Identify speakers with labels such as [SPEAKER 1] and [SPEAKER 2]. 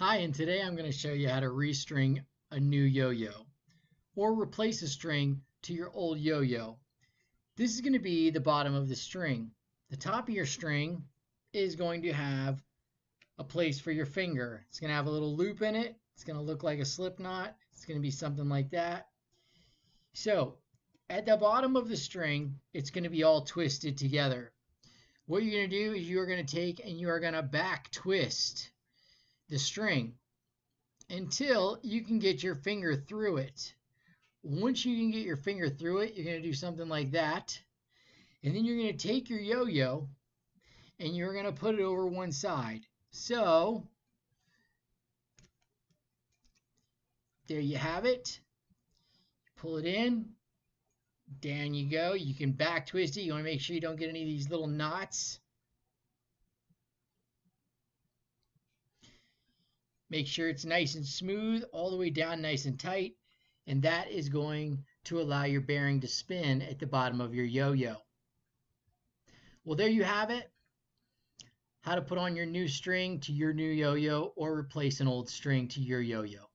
[SPEAKER 1] Hi, and today I'm going to show you how to restring a new yo-yo or replace a string to your old yo-yo. This is going to be the bottom of the string. The top of your string is going to have a place for your finger. It's going to have a little loop in it. It's going to look like a slip knot. It's going to be something like that. So at the bottom of the string, it's going to be all twisted together. What you're going to do is you're going to take and you are going to back twist the string until you can get your finger through it. Once you can get your finger through it, you're going to do something like that. And then you're going to take your yo-yo and you're going to put it over one side. So there you have it. Pull it in. Down you go. You can back twist it. You want to make sure you don't get any of these little knots. Make sure it's nice and smooth, all the way down nice and tight, and that is going to allow your bearing to spin at the bottom of your yo-yo. Well, there you have it. How to put on your new string to your new yo-yo or replace an old string to your yo-yo.